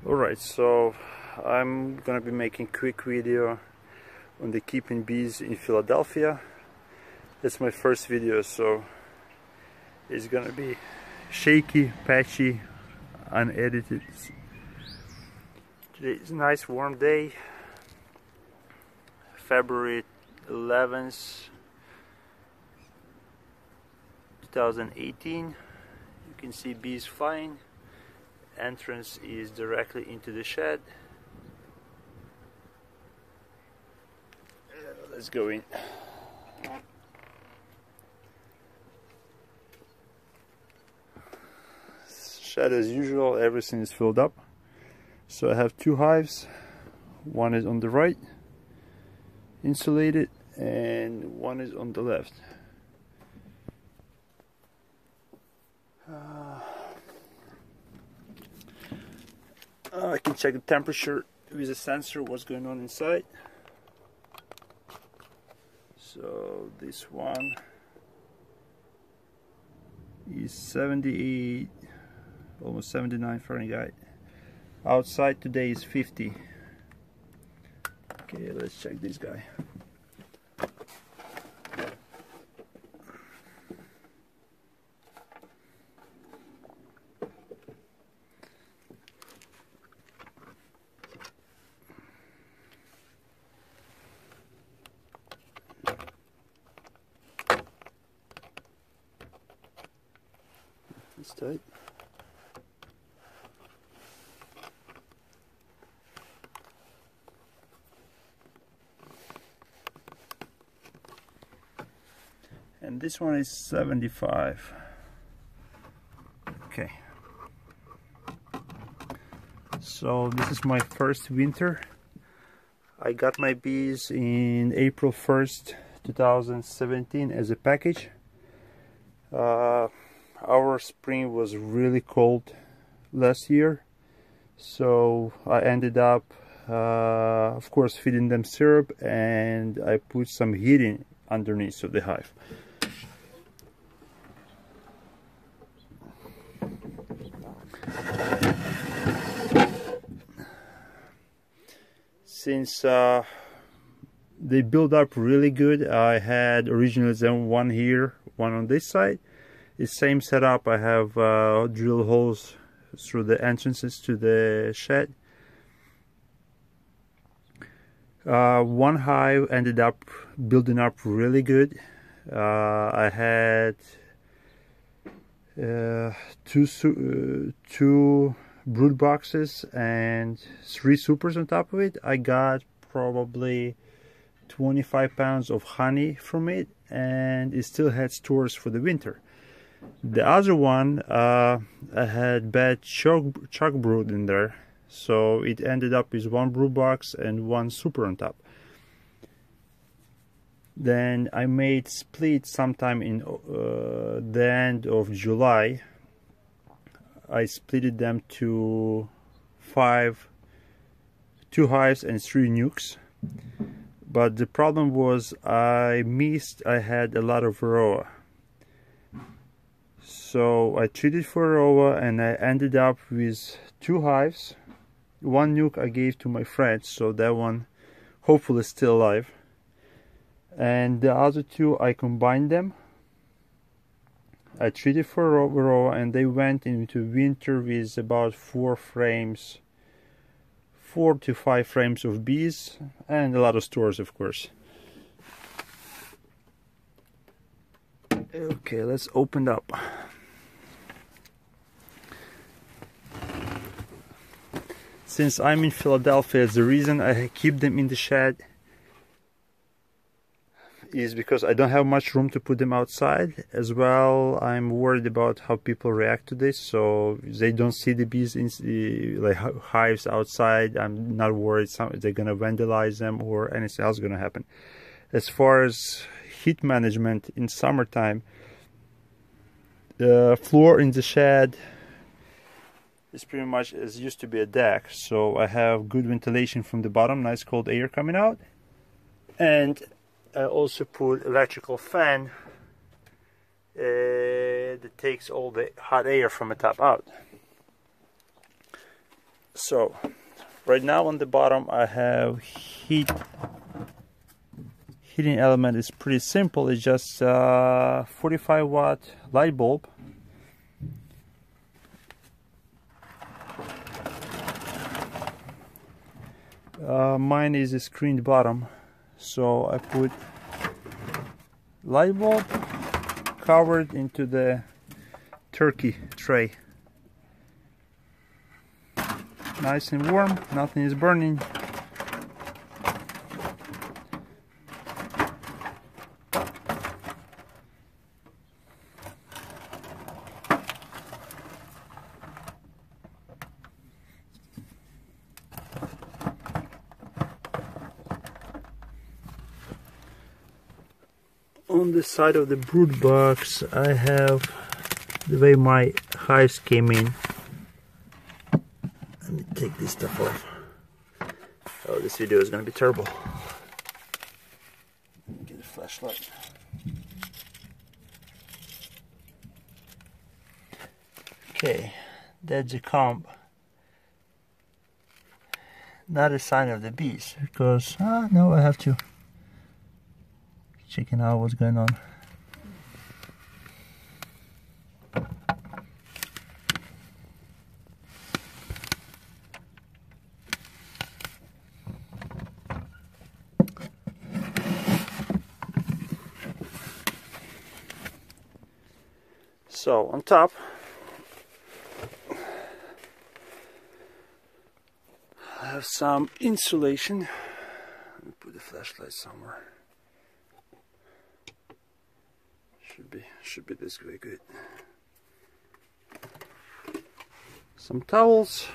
Alright, so I'm gonna be making a quick video on the keeping bees in Philadelphia. It's my first video, so it's gonna be shaky, patchy, unedited. Today is a nice warm day, February 11th, 2018. You can see bees flying. Entrance is directly into the shed. Let's go in. Shed as usual, everything is filled up. So I have two hives. One is on the right, insulated, and one is on the left. I can check the temperature with a sensor, what's going on inside. So this one is 78, almost 79 Fahrenheit. Outside today is 50. Okay, let's check this guy. It's tight. And this one is 75. Okay. So this is my first winter. I got my bees in April 1st, 2017 as a package. Our spring was really cold last year, so I ended up of course feeding them syrup, and I put some heating underneath of the hive. Since they build up really good, I had originally them one here, one on this side. The same setup. I have drill holes through the entrances to the shed. One hive ended up building up really good. I had two brood boxes and 3 supers on top of it. I got probably 25 pounds of honey from it, and it still had stores for the winter. The other one, I had bad chock brood in there, so it ended up with 1 brood box and 1 super on top. Then I made split sometime in the end of July. I splitted them to 2 hives and 3 nukes. But the problem was I had a lot of varroa. So I treated for varroa, and I ended up with 2 hives. 1 nuke I gave to my friend, so that one hopefully is still alive. And the other 2 I combined them. I treated for varroa, and they went into winter with about 4 to 5 frames of bees, and a lot of stores, of course. Okay, let's open up. Since I'm in Philadelphia, the reason I keep them in the shed is because I don't have much room to put them outside. As well, I'm worried about how people react to this, so they don't see the bees in like hives outside. I'm not worried they're gonna vandalize them or anything else gonna happen. As far as heat management in summertime, the floor in the shed is pretty much as used to be a deck, so I have good ventilation from the bottom, nice cold air coming out, and I also put electrical fan that takes all the hot air from the top out. So right now on the bottom I have heating element. Is pretty simple. It's just 45 watt light bulb. Mine is a screened bottom, so I put light bulb covered into the turkey tray. Nice and warm, nothing is burning. On the side of the brood box I have the way my hives came in. Let me take this stuff off. Oh, this video is going to be terrible. Get a flashlight. Okay, that's a comb. Not a sign of the bees, because no, I have to checking out what's going on. So on top I have some insulation. Let me put the flashlight somewhere. Should be this way good. Some towels,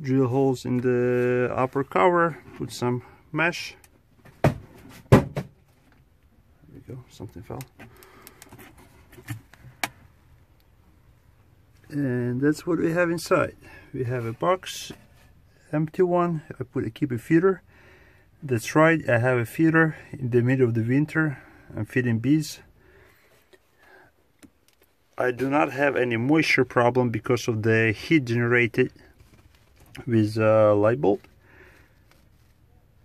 drill holes in the upper cover, put some mesh. There we go, something fell. And that's what we have inside. We have a box, empty one. I keep a feeder. That's right, I have a feeder in the middle of the winter. I'm feeding bees. I do not have any moisture problem because of the heat generated with light bulb,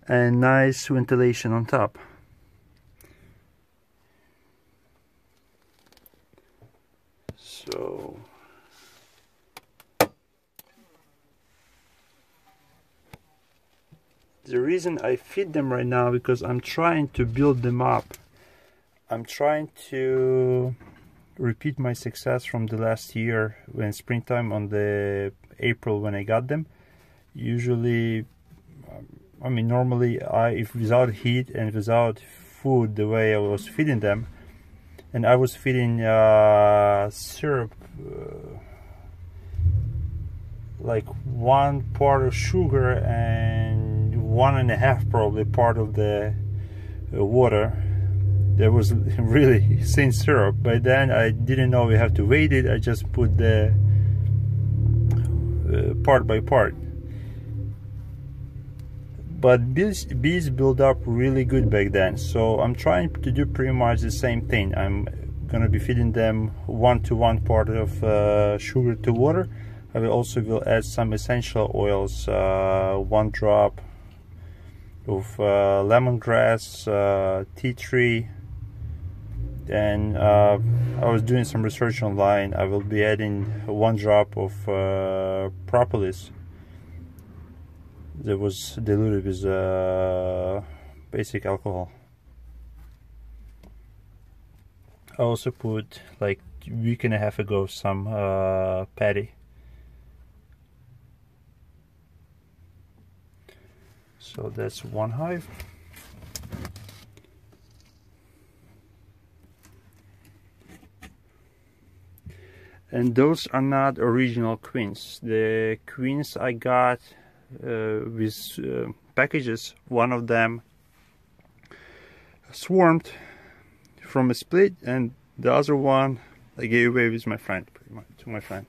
and nice ventilation on top. So the reason I feed them right now because I'm trying to build them up. I'm trying to repeat my success from the last year when springtime on the April when I got them. Usually, I mean normally if without heat and without food the way I was feeding them, and I was feeding syrup, like 1 part of sugar and 1.5 probably part of the water. There was really thin syrup. By then I didn't know we have to weight it. I just put the part by part. But bees build up really good back then, so I'm trying to do pretty much the same thing. I'm gonna be feeding them 1-to-1 part of sugar to water. I will add some essential oils, 1 drop of lemongrass, tea tree. And I was doing some research online. I will be adding 1 drop of propolis that was diluted with basic alcohol. I also put, like a week and a half ago, some patty. So that's 1 hive. And those are not original queens. The queens I got with packages. One of them swarmed from a split, and the other one I gave away with my friend, pretty much, to my friend.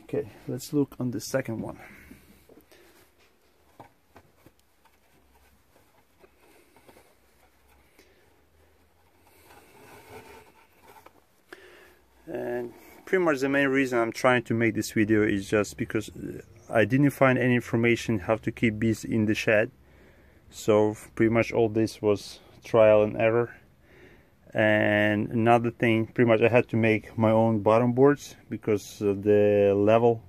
Okay, let's look on the second one. And pretty much the main reason I'm trying to make this video is just because I didn't find any information how to keep bees in the shed. So pretty much all this was trial and error. And another thing, pretty much I had to make my own bottom boards because of the level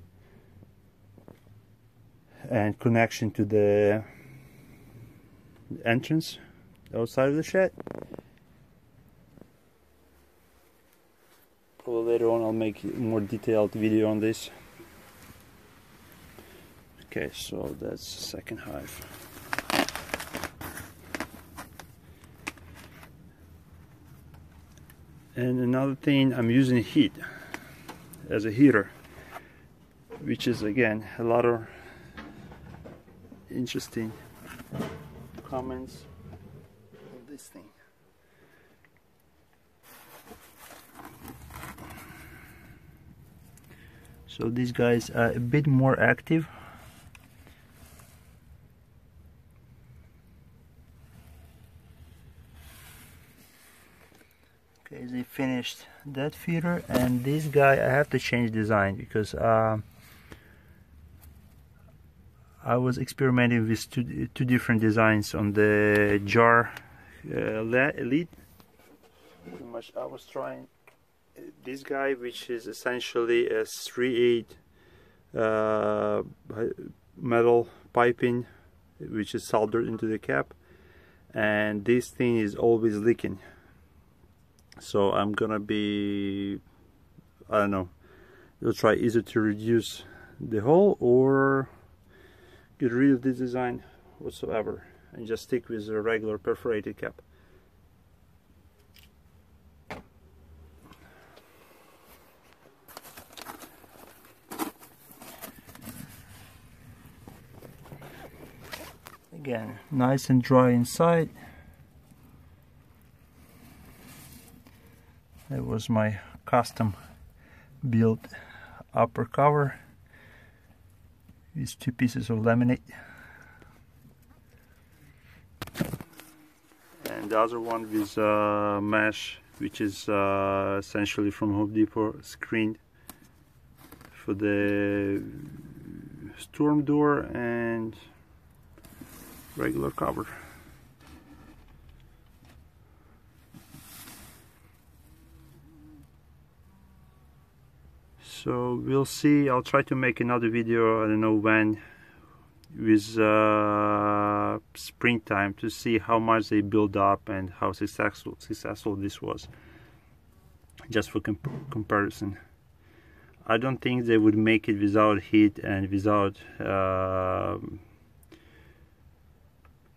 and connection to the entrance outside of the shed. Probably later on I'll make a more detailed video on this. Okay, so that's the second hive. And another thing, I'm using heat as a heater, which is again a lot of interesting comments on this thing. So these guys are a bit more active. Okay, they finished that feeder, and this guy I have to change design because I was experimenting with two different designs on the jar Elite. Pretty much I was trying this guy, which is essentially a 3/8 metal piping which is soldered into the cap, and this thing is always leaking. So I'm gonna be, I don't know, we'll try either to reduce the hole or get rid of this design whatsoever and just stick with a regular perforated cap. Again, nice and dry inside. That was my custom built upper cover. These 2 pieces of laminate. And the other one with mesh, which is essentially from Home Depot, screened for the storm door and regular cover. So we'll see. I'll try to make another video, I don't know when, with springtime to see how much they build up and how successful this was, just for comparison. I don't think they would make it without heat and without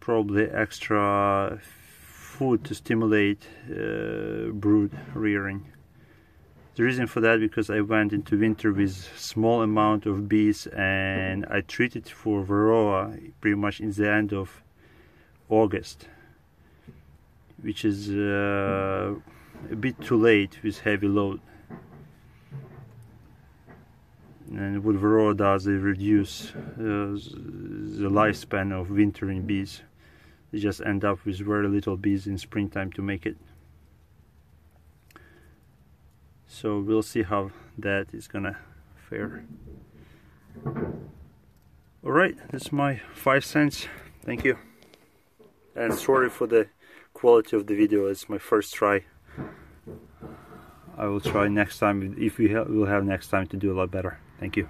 probably extra food to stimulate brood rearing. The reason for that, because I went into winter with small amount of bees and I treated for varroa pretty much in the end of August, which is a bit too late with heavy load. And what varroa does, they reduce the lifespan of wintering bees. They just end up with very little bees in springtime to make it. So we'll see how that is gonna fare. Alright, that's my 5 cents. Thank you. And sorry for the quality of the video, it's my first try. I will try next time, if we'll have next time, to do a lot better. Thank you.